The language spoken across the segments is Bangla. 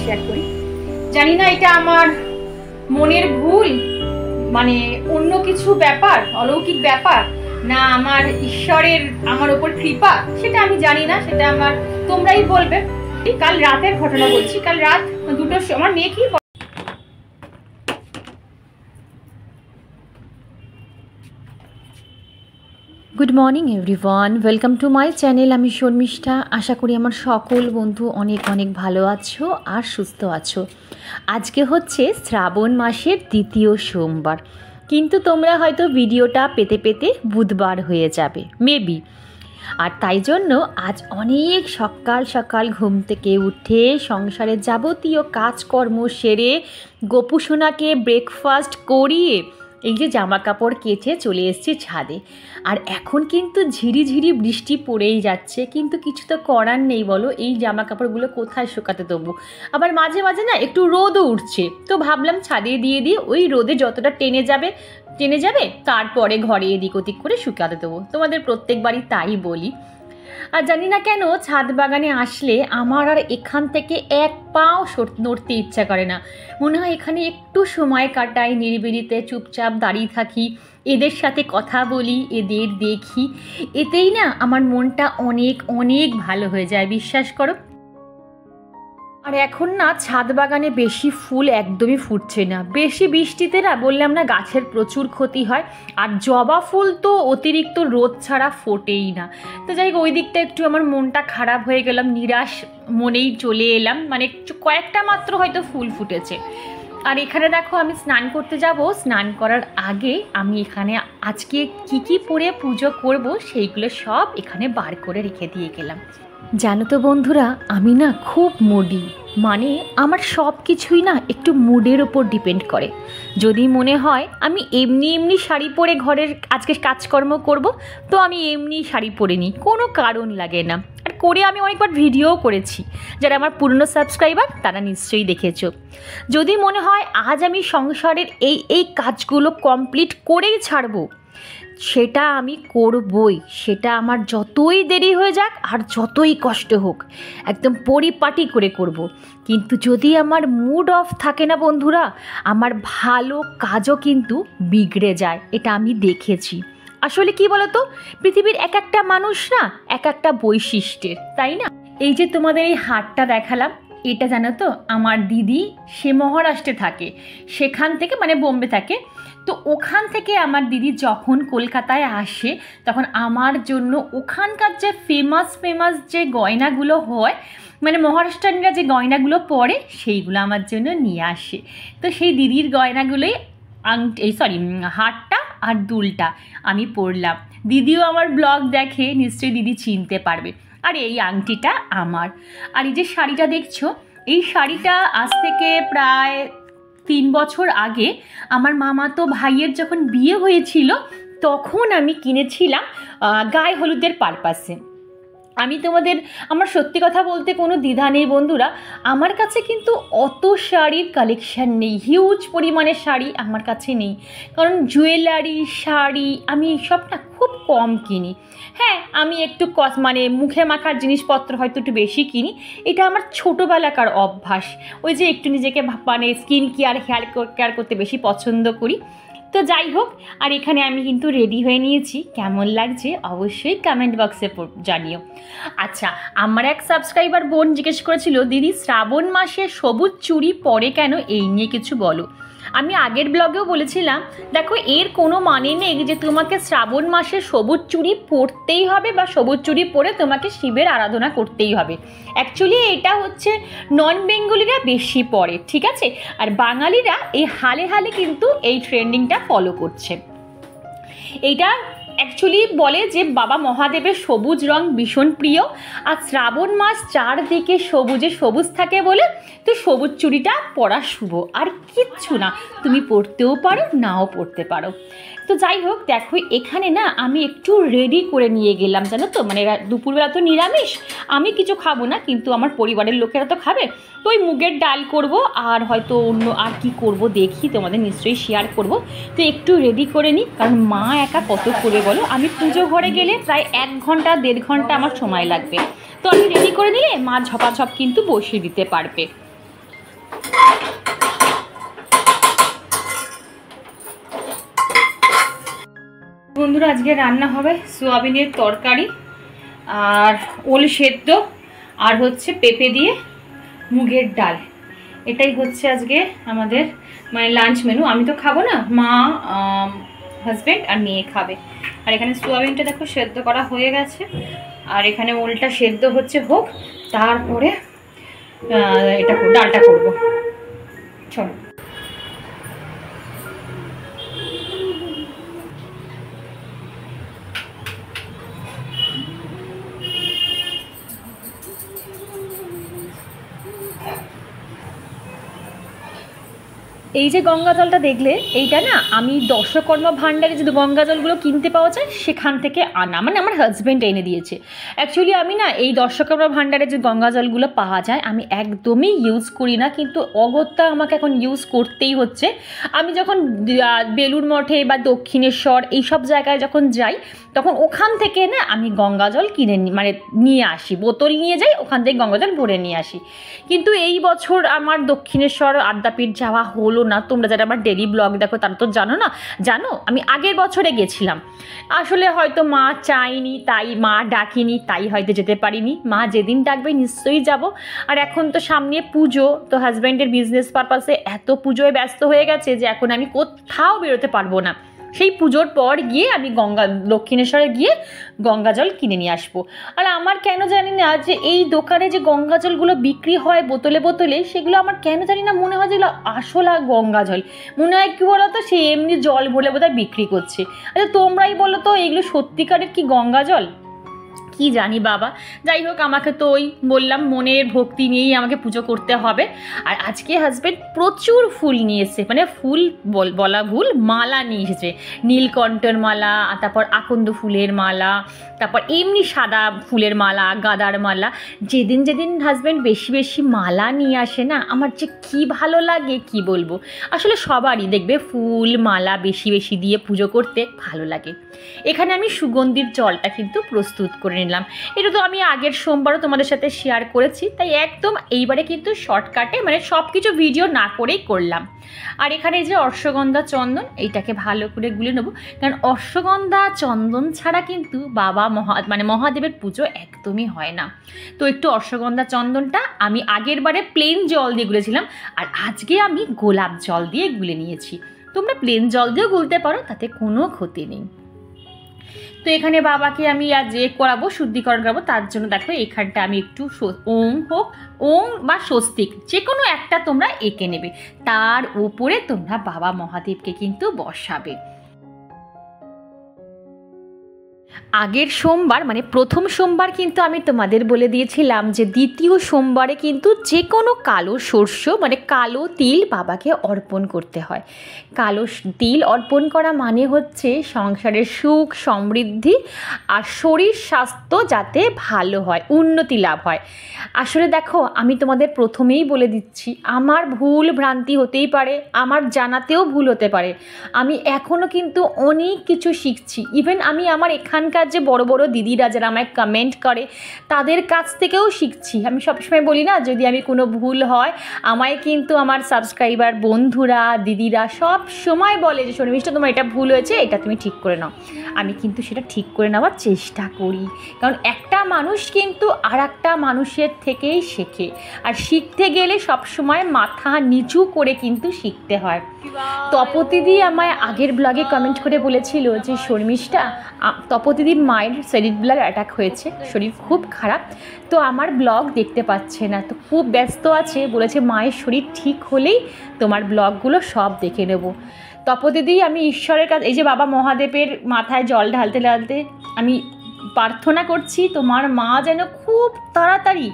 শেয়ার করি। জানি না এটা আমার মনের ভুল, মানে অন্য কিছু ব্যাপার, অলৌকিক ব্যাপার, না আমার ঈশ্বরের আমার ওপর কৃপা, সেটা আমি জানি না, সেটা আমার তোমরাই বলবে। কাল রাতের ঘটনা বলছি। কাল রাত 2টোর সময় আমার মেয়ে কি good morning everyone, welcome to my channel. আমি শর্মিষ্ঠা। আশা করি আমার সকল বন্ধু অনেক অনেক ভালো আছো আর সুস্থ আছো। আজকে হচ্ছে শ্রাবণ মাসের 2য় সোমবার, কিন্তু তোমরা হয়তো ভিডিওটা পেতে পেতে বুধবার হয়ে যাবে মেবি। আর তাই জন্য আজ অনেক সকাল সকাল ঘুম থেকে উঠে সংসারের যাবতীয় কাজকর্ম সেরে গোপুসোনাকে ব্রেকফাস্ট করিয়ে এই যে জামা কাপড় কেচে চলে এসেছি ছাদে। আর এখন কিন্তু ঝিরিঝিরি বৃষ্টি পড়েই যাচ্ছে, কিন্তু কিছু তো করার নেই বলো, এই জামা কাপড়গুলো কোথায় শুকাতে দেবো। আবার মাঝে মাঝে না একটু রোদও উঠছে, তো ভাবলাম ছাদে দিয়ে দিয়ে ওই রোদে যতটা টেনে যাবে তারপরে ঘরে এদিক ওদিক করে শুকাতে দেবো। তোমাদের প্রত্যেকবারই তাই বলি। আর জানি না কেন ছাদ বাগানে আসলে আমার আর এখান থেকে এক পাও নড়তে ইচ্ছা করে না। মনে হয় এখানে একটু সময় কাটাই, নিরিবিলিতে চুপচাপ দাঁড়িয়ে থাকি, এদের সাথে কথা বলি, এদের দেখি, এতেই না আমার মনটা অনেক অনেক ভালো হয়ে যায়, বিশ্বাস করো। আর এখন না ছাদ বাগানে বেশি ফুল একদমই ফুটছে না, বেশি বৃষ্টিতে না বললাম না গাছের প্রচুর ক্ষতি হয়। আর জবা ফুল তো অতিরিক্ত রোদ ছাড়া ফোটেই না। তো যাই হোক, ওই দিকটা একটু আমার মনটা খারাপ হয়ে গেলাম, নিরাশ মনেই চলে এলাম, মানে কয়েকটা মাত্র হয়তো ফুল ফুটেছে। আর এখানে দেখো আমি স্নান করতে যাব, স্নান করার আগে আমি এখানে আজকে কি পরে পুজো করব সেইগুলো সব এখানে বার করে রেখে দিয়ে গেলাম। জানো তো বন্ধুরা, আমি না খুব মুডি, মানে আমার সব কিছুই না একটু মুডের ওপর ডিপেন্ড করে। যদি মনে হয় আমি এমনি শাড়ি পরে ঘরের আজকে কাজকর্ম করব, তো আমি এমনি শাড়ি পরে নিই, কোনো কারণ লাগে না। আর করে আমি অনেকবার ভিডিও করেছি, যারা আমার পুরনো সাবস্ক্রাইবার তারা নিশ্চয়ই দেখেছো। যদি মনে হয় আজ আমি সংসারের এই কাজগুলো কমপ্লিট করেই ছাড়বো, সেটা আমি করবই, সেটা আমার যতই দেরি হয়ে যাক আর যতই কষ্ট হোক একদম পরিপাটি করে করব। কিন্তু যদি আমার মুড অফ থাকে না বন্ধুরা, আমার ভালো কাজও কিন্তু বিগড়ে যায়, এটা আমি দেখেছি। আসলে কি বলতো, পৃথিবীর এক একটা মানুষ না এক একটা বৈশিষ্ট্যের, তাই না? এই যে তোমাদের এই হাটটা দেখালাম, এটা জানো তো আমার দিদি, সে মহারাষ্ট্রে থাকে, সেখান থেকে মানে বোম্বে থাকে, তো ওখান থেকে আমার দিদি যখন কলকাতায় আসে তখন আমার জন্য ওখানকার যে ফেমাস যে গয়নাগুলো হয়, মানে মহারাষ্ট্রীয়রা যে গয়নাগুলো পরে সেইগুলো আমার জন্য নিয়ে আসে। তো সেই দিদির গয়নাগুলোই হারটা আর দুলটা আমি পরলাম। দিদিও আমার ব্লগ দেখে, নিশ্চয়ই দিদি চিনতে পারবে। আর এই আংটিটা আমার। আর এই যে শাড়িটা দেখছো, এই শাড়িটা আজ থেকে প্রায় 3 বছর আগে আমার মামাতো ভাইয়ের যখন বিয়ে হয়েছিল তখন আমি কিনেছিলাম গায়ে হলুদের পারপাসে। আমার সত্যি কথা বলতে কোনো দ্বিধা নেই বন্ধুরা, আমার কাছে কিন্তু অত শাড়ির কালেকশান নেই, হিউজ পরিমাণে শাড়ি আমার কাছে নেই, কারণ জুয়েলারি শাড়ি আমি এইসব না খুব কম কিনি। হ্যাঁ, আমি একটু মানে মুখে মাখার জিনিসপত্র হয়তো একটু বেশি কিনি, এটা আমার ছোটোবেলাকার অভ্যাস। ওই যে একটু নিজেকে মানে স্কিন কেয়ার হেয়ার কেয়ার করতে বেশি পছন্দ করি। তো যাই হোক, আর এখানে আমি কিন্তু রেডি হয়ে নিয়েছি, কেমন লাগছে অবশ্যই কমেন্ট বক্সে জানিও। আচ্ছা, আমার এক সাবস্ক্রাইবার বোন জিজ্ঞেস করেছিল, দিদি শ্রাবণ মাসে সবুজ চুড়ি পরে কেন, এই নিয়ে কিছু বলো। আমি আগের ব্লগেও বলেছিলাম, দেখো এর কোনো মানে নেই যে তোমাকে শ্রাবণ মাসে সবুজ চুড়ি পরতেই হবে বা সবুজ চুড়ি পরে তোমাকে শিবের আরাধনা করতেই হবে। অ্যাকচুয়ালি এটা হচ্ছে নন বেঙ্গলিরা বেশি পরে, ঠিক আছে, আর বাঙালিরা এই হালে হালে কিন্তু এই ট্রেন্ডিংটা ফলো করছে। এইটা অ্যাকচুয়ালি বলে যে বাবা মহাদেবের সবুজ রং ভীষণ প্রিয়, আর শ্রাবণ মাস চারদিকে সবুজ থাকে বলে তো সবুজ চুড়িটা পরা শুভ, আর কিচ্ছু না, তুমি পরতেও পারো নাও পরতে পারো। তো যাই হোক, দেখো এখানে না আমি একটু রেডি করে নিয়ে গেলাম, জানো তো, মানে দুপুরবেলা তো নিরামিষ, আমি কিছু খাবো না, কিন্তু আমার পরিবারের লোকেরা তো খাবে। তো ওই মুগের ডাল করব, আর হয়তো অন্য আর কি করব দেখি, তোমাদের নিশ্চয়ই শেয়ার করব। তো একটু রেডি করে নিই, কারণ মা একা কত করে বলো, আমি পুজো ঘরে গেলে প্রায় 1 ঘন্টা 1.5 ঘন্টা আমার সময় লাগবে। তো আমি রেডি করে নিলে মা ঝপাঝপ কিন্তু বসিয়ে দিতে পারবে। বন্ধুরা, আজকে রান্না হবে সোয়াবিনের তরকারি আর ওল সেদ্ধ আর হচ্ছে পেঁপে দিয়ে মুগের ডাল। এটাই হচ্ছে আজকে আমাদের মানে লাঞ্চ মেনু। আমি তো খাবো না, মা, হাজব্যান্ড আর মেয়ে খাবে। আর এখানে সোয়াবিনটা দেখো সেদ্ধ করা হয়ে গেছে, আর এখানে ওলটা সেদ্ধ হচ্ছে, হোক, তারপরে এটা ডালটা করবো। চলো। এই যে গঙ্গা জলটা দেখলে, এইটা না আমি দর্শকর্মা ভাণ্ডারে যে গঙ্গা জলগুলো কিনতে পাওয়া যায় সেখান থেকে আনা, মানে আমার হাজব্যান্ড এনে দিয়েছে। অ্যাকচুয়ালি আমি না এই দর্শকর্মা ভাণ্ডারে যে গঙ্গা জলগুলো পাওয়া যায় আমি একদমই ইউজ করি না, কিন্তু অগত্যা আমাকে এখন ইউজ করতেই হচ্ছে। আমি যখন বেলুড় মঠে বা দক্ষিণেশ্বর এইসব জায়গায় যখন যাই তখন ওখান থেকে না আমি গঙ্গা জল কিনে মানে নিয়ে আসি, বোতল নিয়ে যাই, ওখান থেকে গঙ্গা জল ভরে নিয়ে আসি। কিন্তু এই বছর আমার দক্ষিণেশ্বর আদ্যাপীঠ যাওয়া হলো না। তোমরা যারা আমার ডেলি ব্লগ দেখো তারা তো জানো আমি আগের বছরে গেছিলাম। আসলে হয়তো মা চাইনি, তাই মা ডাকিনি, তাই হয়তো যেতে পারিনি। মা যেদিন ডাকবে নিশ্চয়ই যাব। আর এখন তো সামনে পুজো, তো হাজব্যান্ডের বিজনেস পারপাসে এত পুজোয় ব্যস্ত হয়ে গেছে যে এখন আমি কোথাও বেরোতে পারবো না। সেই পুজোর পর গিয়ে আমি দক্ষিণেশ্বরে গিয়ে গঙ্গা জল কিনে নিয়ে আসবো। আর আমার কেন জানি না যে এই দোকানে যে গঙ্গা জলগুলো বিক্রি হয় বোতলে বোতলে, সেগুলো আমার কেন জানি না মনে হয় যেগুলো আসলা গঙ্গা জল। মনে হয় কি বলো তো, সে এমনি জল ভরে বোধহয় বিক্রি করছে। আচ্ছা তোমরাই বলো তো, এগুলো সত্যিকারের কি গঙ্গা জল? কি জানি বাবা। যাই হোক, আমাকে তো ওই বললাম মনের ভক্তি নিয়েই আমাকে পুজো করতে হবে। আর আজকে হাজব্যান্ড প্রচুর ফুল নিয়ে এসেছে, মানে ফুল বলা ভুল, মালা নিয়ে এসেছে। নীলকণ্ঠের মালা, তারপর আকন্দ ফুলের মালা, তারপর এমনি সাদা ফুলের মালা, গাঁদার মালা। যেদিন যেদিন হাজব্যান্ড বেশি বেশি মালা নিয়ে আসে না, আমার যে কি ভালো লাগে কি বলবো। আসলে সবারই দেখবে ফুল মালা বেশি বেশি দিয়ে পুজো করতে ভালো লাগে। এখানে আমি সুগন্ধির জলটা কিন্তু প্রস্তুত করে নিলাম। এটা তো আমি আগের সোমবারও তোমাদের সাথে শেয়ার করেছি, তাই একদম এইবারে কিন্তু শর্টকাটে মানে সব কিছু ভিডিও না করেই করলাম। আর এখানে যে অশ্বগন্ধা চন্দন, এইটাকে ভালো করে গুলে নেবো, কারণ অশ্বগন্ধা চন্দন ছাড়া কিন্তু বাবা মহাদেবের পুজো একদমই হয় না। তো একটু অশ্বগন্ধা চন্দনটা আমি আগের বারে প্লেন জল দিয়ে গুলেছিলাম, আর আজকে আমি গোলাপ জল দিয়ে গুলে নিয়েছি। তোমরা প্লেন জল দিয়েও গুলতে পারো, তাতে কোনো ক্ষতি নেই। তো এখানে বাবাকে আমি আজ করাবো, শুদ্ধিকরণ করাবো, তার জন্য দেখো এখানটা আমি একটু ওম বা স্বস্তিক যে কোনো একটা তোমরা এঁকে নেবে, তার উপরে তোমরা বাবা মহাদেবকে কিন্তু বসাবে। আগের সোমবার মানে প্রথম সোমবার কিন্তু আমি তোমাদের বলে দিয়েছিলাম যে দ্বিতীয় সোমবারে কিন্তু যে কোনো কালো শস্য মানে কালো তিল বাবাকে অর্পণ করতে হয়। কালো তিল অর্পণ করা মানে হচ্ছে সংসারের সুখ সমৃদ্ধি আর শরীর স্বাস্থ্য যাতে ভালো হয়, উন্নতি লাভ হয়। আসলে দেখো, আমি তোমাদের প্রথমেই বলে দিচ্ছি, আমার ভুল ভ্রান্তি হতেই পারে, আমার জানাতেও ভুল হতে পারে। আমি এখনও কিন্তু অনেক কিছু শিখছি। ইভেন আমি আমার এখানকার যে বড় বড় দিদিরা যারা আমায় কমেন্ট করে তাদের কাছ থেকেও শিখছি। আমি সবসময় বলি না, যদি আমি কোনো ভুল হয় আমায় কিন্তু আমার সাবস্ক্রাইবার বন্ধুরা দিদিরা সব সময় বলে যে শর্মিষ্ঠা তোমার এটা ভুল হয়েছে, এটা তুমি ঠিক করে নাও। আমি কিন্তু সেটা ঠিক করে নেওয়ার চেষ্টা করি, কারণ একটা মানুষ কিন্তু আর একটা মানুষের থেকেই শেখে, আর শিখতে গেলে সবসময় মাথা নিচু করে কিন্তু শিখতে হয়। তপতিদি আমায় আগের ব্লগে কমেন্ট করে বলেছিল যে শর্মিষ্ঠা, তপতিদির মায়ের সেরিব্রাল অ্যাটাক হয়েছে, শরীর খুব খারাপ, তো আমার ব্লগ দেখতে পাচ্ছে না, তো খুব ব্যস্ত আছে, বলেছে মায়ের শরীর ঠিক হলেই তোমার ব্লগগুলো সব দেখে নেব। তপতিদি, আমি ঈশ্বরের কাছে এই যে বাবা মহাদেবের মাথায় জল ঢালতে ঢালতে আমি প্রার্থনা করছি তোমার মা যেন খুব তাড়াতাড়ি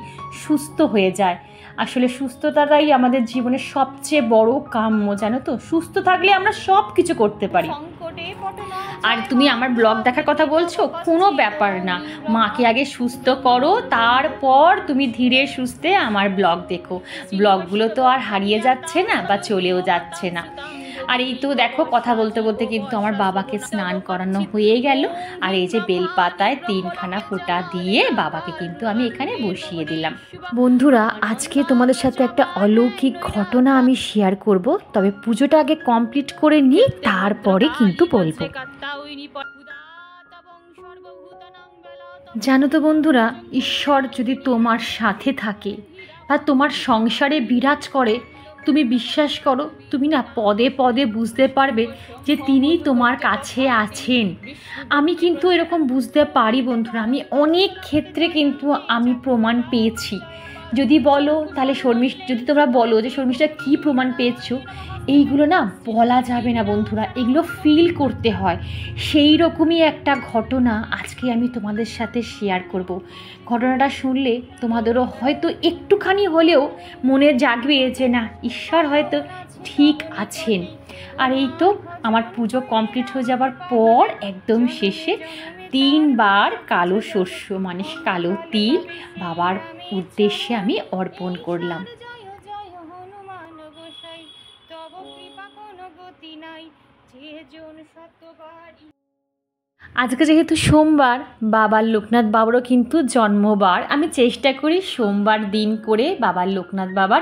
সুস্থ হয়ে যায়। আসলে সুস্থতাটাই আমাদের জীবনের সবচেয়ে বড় কাম্য, জানো তো। সুস্থ থাকলে আমরা সব কিছু করতে পারি। আর তুমি আমার ব্লগ দেখার কথা বলছো, কোনো ব্যাপার না, মাকে আগে সুস্থ করো, তারপর তুমি ধীরে সুস্থে আমার ব্লগ দেখো। ব্লগগুলো তো আর হারিয়ে যাচ্ছে না বা চলেও যাচ্ছে না। আর এই তো দেখো কথা বলতে বলতে কিন্তু আমার বাবাকে স্নান করানো হয়ে গেল। আর এই যে বেলপাতায় 3খানা ফোঁটা দিয়ে বাবাকে কিন্তু আমি এখানে বসিয়ে দিলাম। বন্ধুরা, আজকে তোমাদের সাথে একটা অলৌকিক ঘটনা আমি শেয়ার করব, তবে পুজোটা আগে কমপ্লিট করে নিই, তারপরে কিন্তু বলবো। জানো তো বন্ধুরা, ঈশ্বর যদি তোমার সাথে থাকে বা তোমার সংসারে বিরাজ করে, তুমি বিশ্বাস করো, তুমি না পদে পদে বুঝতে পারবে যে তিনি তোমার কাছে আছেন। আমি কিন্তু এরকম বুঝতে পারি বন্ধুরা, আমি অনেক ক্ষেত্রে কিন্তু আমি প্রমাণ পেয়েছি। যদি বলো তাহলে যদি তোমরা বলো যে শর্মিষ্ঠা কী প্রমাণ পেয়েছো, এইগুলো না বলা যাবে না বন্ধুরা, এগুলো ফিল করতে হয়। সেই রকমই একটা ঘটনা আজকে আমি তোমাদের সাথে শেয়ার করব। ঘটনাটা শুনলে তোমাদেরও হয়তো একটুখানি হলেও মনে জাগবে যে না, ঈশ্বর হয়তো ঠিক আছেন। আর এই তো আমার পুজো কমপ্লিট হয়ে যাবার পর একদম শেষে 3বার কালো শস্য মানে কালো তিল বাবার উদ্দেশ্যে আমি অর্পণ করলাম। আজকে যেহেতু সোমবার, বাবার লোকনাথ বাবারও কিন্তু জন্মবার, আমি চেষ্টা করি সোমবার দিন করে বাবার লোকনাথ বাবার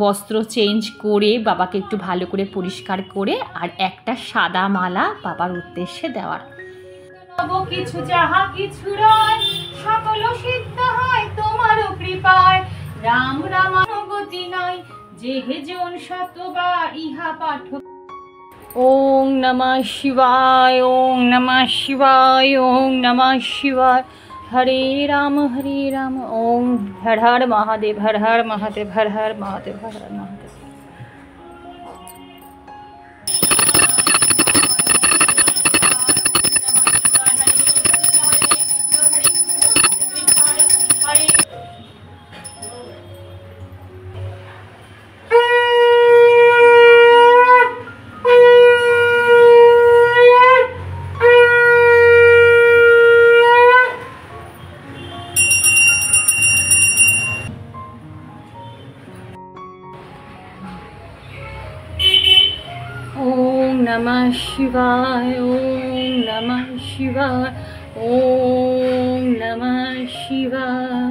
বস্ত্র চেঞ্জ করে বাবাকে একটু ভালো করে পরিষ্কার করে আর একটা সাদা মালা বাবার উদ্দেশ্যে দেওয়ার। কিছু যাহা কিছু রয় সকল সিদ্ধ হয় তোমার কৃপায়, রাম রামানুগতি নাই যেহে জন শতবার ইহা পাঠ। ওং নমঃ শিবায়, ওং নমঃ শিবায়, ওং নমঃ শিবায়। হরে রাম ওং হর হর মহাদেব, হর হর মহাদেব, হর হর মহাদেব, হর হর মহাদেব। ओम नमः शिवाय, ओम नमः शिवाय, ओम नमः शिवाय।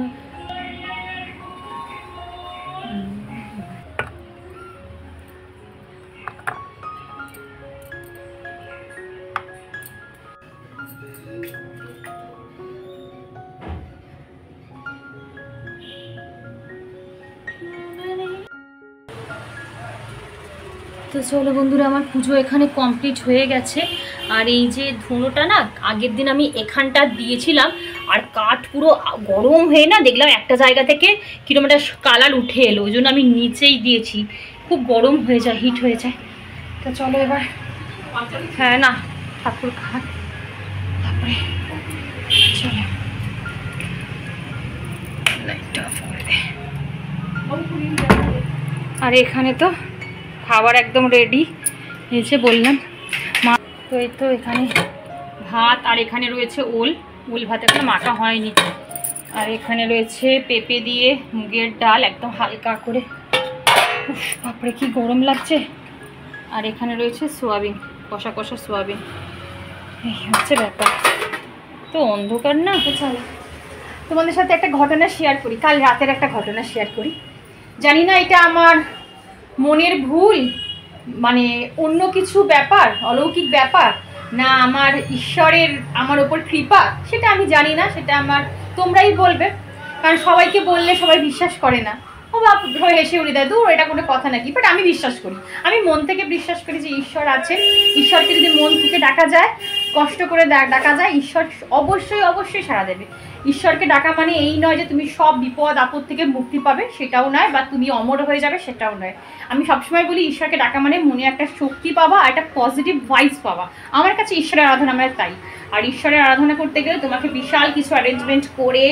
তো চলো বন্ধুরা, আমার পুজো এখানে কমপ্লিট হয়ে গেছে। আর এই যে ধুনোটা না আগের দিন আমি এখানটা দিয়েছিলাম, আর কাঠ পুরো গরম হয়ে না দেখলাম একটা জায়গা থেকে কিরকম একটা কালার উঠে এলো, ওই জন্য আমি নিচেই দিয়েছি। খুব গরম হয়ে যায়, হিট হয়ে যায়। তো চলো এবার, হ্যাঁ না ঠাকুর খাট, তারপরে চলো লাইটটা অফ করে দে। আর এখানে তো খাবার একদম রেডি এসে বললাম মা। তো এই তো এখানে ভাত, আর এখানে রয়েছে ওল ভাত এখনো মাখা হয়নি। আর এখানে রয়েছে পেঁপে দিয়ে মুগের ডাল একদম হালকা করে, বাপরে কি গরম লাগছে। আর এখানে রয়েছে সোয়াবিন, কষা কষা সোয়াবিন। এই হচ্ছে ব্যাপার। তো অন্ধকার না, তো চলো তোমাদের সাথে একটা ঘটনা শেয়ার করি, কাল রাতের একটা ঘটনা শেয়ার করি। জানি না এটা আমার মনের ভুল, মানে অন্য কিছু ব্যাপার, অলৌকিক ব্যাপার, না আমার ঈশ্বরের আমার ওপর কৃপা, সেটা আমি জানি না, সেটা তোমরাই বলবে। কারণ সবাইকে বললে সবাই বিশ্বাস করে না, ও বাপ হেসে উড়ে দেয়, দূর এটা কোনো কথা নাকি। বাট আমি বিশ্বাস করি, আমি মন থেকে বিশ্বাস করি যে ঈশ্বর আছেন। ঈশ্বরকে যদি মন থেকে ডাকা যায়, কষ্ট করে ডাকা যায়, ঈশ্বর অবশ্যই অবশ্যই সাড়া দেবে। ঈশ্বরকে ডাকা মানে এই নয় যে তুমি সব বিপদ আপদ থেকে মুক্তি পাবে, সেটাও নয়, বা তুমি অমর হয়ে যাবে, সেটাও নয়। আমি সবসময় বলি ঈশ্বরকে ডাকা মানে মনে একটা শক্তি পাওয়া, একটা পজিটিভ ভাইবস পাওয়া। আমার কাছে ঈশ্বরের আরাধনা মানে তাই। আর ঈশ্বরের আরাধনা করতে গেলে তোমাকে বিশাল কিছু অ্যারেঞ্জমেন্ট করে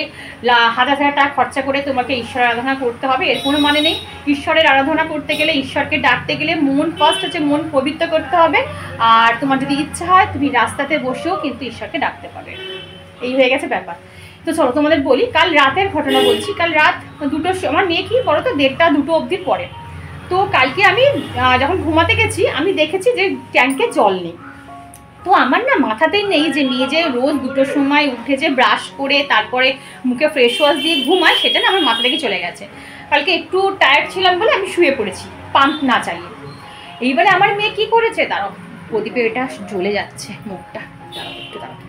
হাজার হাজার টাকা খরচা করে তোমাকে ঈশ্বরের আরাধনা করতে হবে, এর কোনো মানে নেই। ঈশ্বরের আরাধনা করতে গেলে, ঈশ্বরকে ডাকতে গেলে মন ফার্স্ট হচ্ছে মন পবিত্র করতে হবে। আর তোমার যদি ইচ্ছা হয় তুমি রাস্তাতে বসেও কিন্তু ঈশ্বরকে ডাকতে পারবে। এই হয়ে গেছে ব্যাপার। তো চলো তোমাদের বলি, কাল রাতের ঘটনা বলছি। কাল রাত 2টোর, আমার মেয়ে কি বলো তো 1:30-2 অবধি পড়ে। তো কালকে আমি যখন ঘুমাতে গেছি আমি দেখেছি যে ট্যাঙ্কে জল নেই। তো আমার না মাথাতেই নেই যে নিয়ে যে রোজ 2টোর সময় উঠে যে ব্রাশ করে তারপরে মুখে ফ্রেশ ওয়াশ দিয়ে ঘুমায়, সেটা না আমার মাথা থেকে চলে গেছে। কালকে একটু টায়ার্ড ছিলাম বলে আমি শুয়ে পড়েছি পাম্প না চালিয়ে। এইবারে আমার মেয়ে কি করেছে, তারও প্রদীপে এটা জ্বলে যাচ্ছে মুখটা, একটু দাঁড়াও।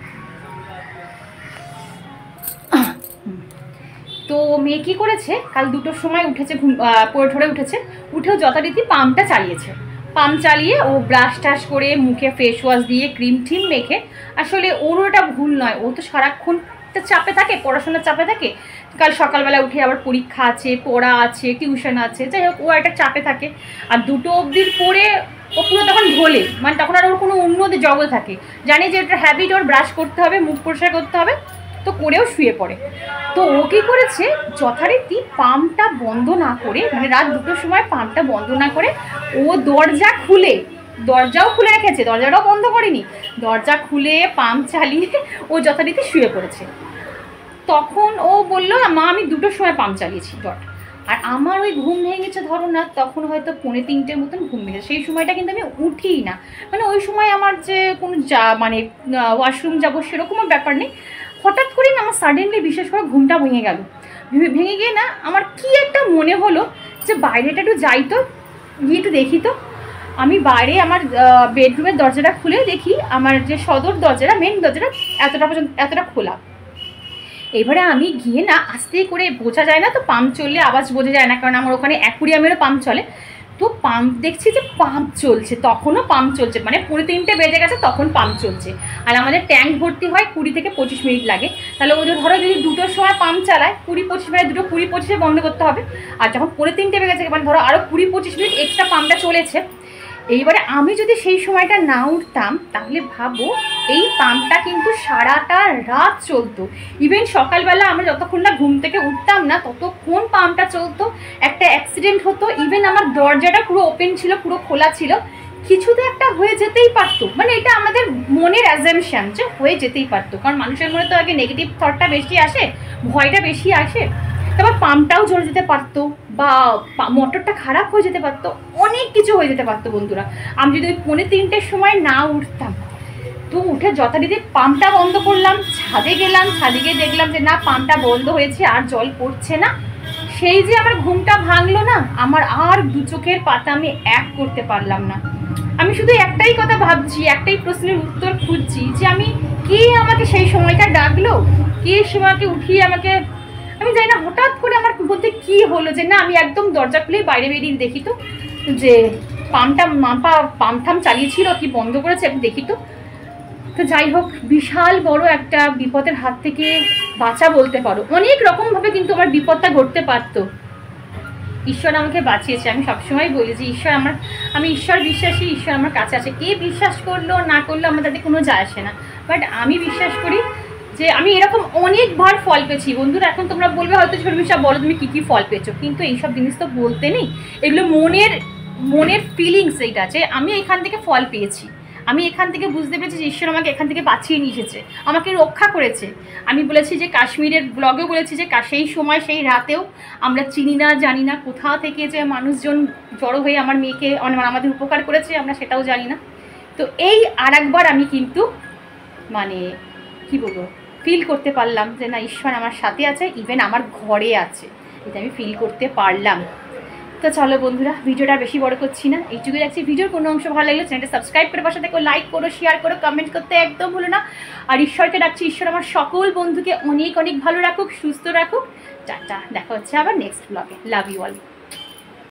তো মেয়ে কি করেছে, কাল 2টোর সময় উঠেছে, পড়ে ঠরে উঠেছে, উঠেও যথারীতি পাম্পটা চালিয়েছে। পাম্প চালিয়ে ও ব্রাশ টাশ করে মুখে ফেস ওয়াশ দিয়ে ক্রিম টিম মেখে, আসলে ওরও এটা ভুল নয়, ও তো সারাক্ষণ চাপে থাকে, পড়াশোনার চাপে থাকে। কাল সকালবেলা উঠে আবার পরীক্ষা আছে, পড়া আছে, টিউশন আছে, যাই হোক ও একটা চাপে থাকে। আর 2টো অবধির পরে ও পুরো তখন ঢোলে, মানে তখন আর ওর কোনো উন্নত জগৎ থাকে, জানে যে এটা হ্যাবিট, ওর ব্রাশ করতে হবে, মুখ পরিষ্কার করতে হবে, তো করেও শুয়ে পড়ে। তো ও কী করেছে, যথারীতি পাম্পটা বন্ধ না করে, মানে রাত 2টোর সময় পাম্পটা বন্ধ না করে ও দরজা খুলে, দরজাও খুলে রেখেছে, দরজাটাও বন্ধ করেনি, দরজা খুলে পাম্প চালিয়ে ও যথারীতি শুয়ে পড়েছে। তখন ও বললো মা আমি 2টোর সময় পাম্প চালিয়েছি ডট। আর আমার ওই ঘুম ভেঙেছে ধরো না, তখন হয়তো 2:45 মতন ঘুম ভেঙেছে। সেই সময়টা কিন্তু আমি উঠিই না, মানে ওই সময় আমার যে কোনো মানে ওয়াশরুম যাবো সেরকমও ব্যাপার নেই। হঠাৎ করে না আমার সাডেনলি বিশেষ করে ঘুমটা ভেঙে গেল। ভেঙে গিয়ে না আমার কি একটা মনে হলো যে বাইরেটা একটু যাই তো, গিয়ে একটু দেখি তো। আমি বাইরে আমার বেডরুমের দরজাটা খুলে দেখি আমার যে সদর দরজাটা, মেন দরজাটা এতটা খোলা। এবারে আমি গিয়ে না আস্তে করে, বোঝা যায় না তো পাম্প চললে আওয়াজ বোঝা যায় না, কারণ আমার ওখানে অ্যাকুরিয়ামেরও পাম্প চলে। তো পাম্প দেখছি যে পাম্প চলছে, তখনও পাম্প চলছে, মানে 2:45 বেজে গেছে তখন পাম্প চলছে। আর আমাদের ট্যাঙ্ক ভর্তি হয় 20 থেকে 25 মিনিট লাগে। তাহলে ওদের ধরো যদি 2টোর সময় পাম্প চালায় 20-25 মিনিট, 2টো 20-25-এ বন্ধ করতে হবে। আর যখন 3:45 বেজে গেছে, মানে ধরো আরও 20-25 মিনিট এক্সট্রা পাম্পটা চলেছে। এইবারে আমি যদি সেই সময়টা না উঠতাম, তাহলে ভাবো এই পাম্পটা কিন্তু সারাটা রাত চলতো। ইভেন সকালবেলা আমরা যতক্ষণ না ঘুম থেকে উঠতাম না ততক্ষণ পাম্পটা চলতো। একটা অ্যাক্সিডেন্ট হতো, ইভেন আমার দরজাটা পুরো ওপেন ছিল, পুরো খোলা ছিল, কিছু তো একটা হয়ে যেতেই পারতো। মানে এটা আমাদের মনের অ্যাজাম্পশন যে হয়ে যেতেই পারতো, কারণ মানুষের মনে তো আগে নেগেটিভ থটটা বেশি আসে, ভয়টা বেশি আসে। তারপর পাম্পটাও জ্বলে যেতে পারতো, বা মোটরটা খারাপ হয়ে যেতে পারতো, অনেক কিছু হয়ে যেতে পারতো বন্ধুরা। আমি যদি ওই 2:45-এর সময় না উঠতাম, তো উঠে যথারীতি পাম্পটা বন্ধ করলাম, ছাদে গেলাম, ছাদে গিয়ে দেখলাম যে না পাম্পটা বন্ধ হয়েছে, আর জল পড়ছে না। সেই যে আমার ঘুমটা ভাঙলো না, আমার আর 2 চোখের পাতা আমি এক করতে পারলাম না। আমি শুধু একটাই কথা ভাবছি, একটাই প্রশ্নের উত্তর খুঁজছি যে আমি কে আমাকে সেই সময়টা ডাকলো, কে সময়কে উঠিয়ে আমাকে, আমি জানি না হঠাৎ করে আমার বলতে কী হলো যে না আমি একদম দরজা খুলে বাইরে বেরিয়ে দেখি তো যে পাম্প চালিয়েছিল কি বন্ধ করেছে, একটু দেখি তো। তো যাই হোক, বিশাল বড় একটা বিপদের হাত থেকে বাঁচা বলতে পারো। অনেক রকমভাবে কিন্তু আমার বিপদটা ঘটতে পারতো, ঈশ্বর আমাকে বাঁচিয়েছে। আমি সবসময় বলি যে আমি ঈশ্বর বিশ্বাসী, ঈশ্বর আমার কাছে আছে। কে বিশ্বাস করলো না করলো আমার তাতে কোনো যায় আসে না, বাট আমি বিশ্বাস করি যে আমি এরকম অনেকবার ফল পেয়েছি বন্ধুরা। এখন তোমরা বলবে হয়তো শর্মিষ্ঠা বলো তুমি কী কী ফল পেয়েছো, কিন্তু এইসব জিনিস তো বলতে নেই, এগুলো মনের ফিলিংস। এইটা যে আমি এখান থেকে ফল পেয়েছি, আমি এখান থেকে বুঝতে পেরেছি যে ঈশ্বর আমাকে এখান থেকে বাঁচিয়ে নিয়ে এসেছে, আমাকে রক্ষা করেছে। আমি বলেছি যে কাশ্মীরের ব্লগেও বলেছি যে সেই সময় সেই রাতেও আমরা চিনি না জানি না কোথা থেকে যে মানুষজন জড়ো হয়ে আমার মেয়েকে আমাদের উপকার করেছে, আমরা সেটাও জানি না। তো এই আরেকবার আমি কিন্তু মানে কি বলবো, ফিল করতে পারলাম যে না ঈশ্বর আমার সাথে আছে, ইভেন আমার ঘরে আছে, এটা আমি ফিল করতে পারলাম। তো চলো বন্ধুরা, ভিডিওটা বেশি বড় করছি না, এইটুকুই রাখছি। ভিডিওর কোনো অংশ ভালো লাগলে চ্যানেলটা সাবস্ক্রাইব করে পাশে থেকে লাইক করো, শেয়ার করো, কমেন্ট করতে একদম ভুলো না। আর ঈশ্বরকে ডাকছি, ঈশ্বর আমার সকল বন্ধুকে অনেক অনেক ভালো রাখুক, সুস্থ রাখুক। টাটা, দেখা হচ্ছে আবার নেক্সট ব্লগে। Love you all.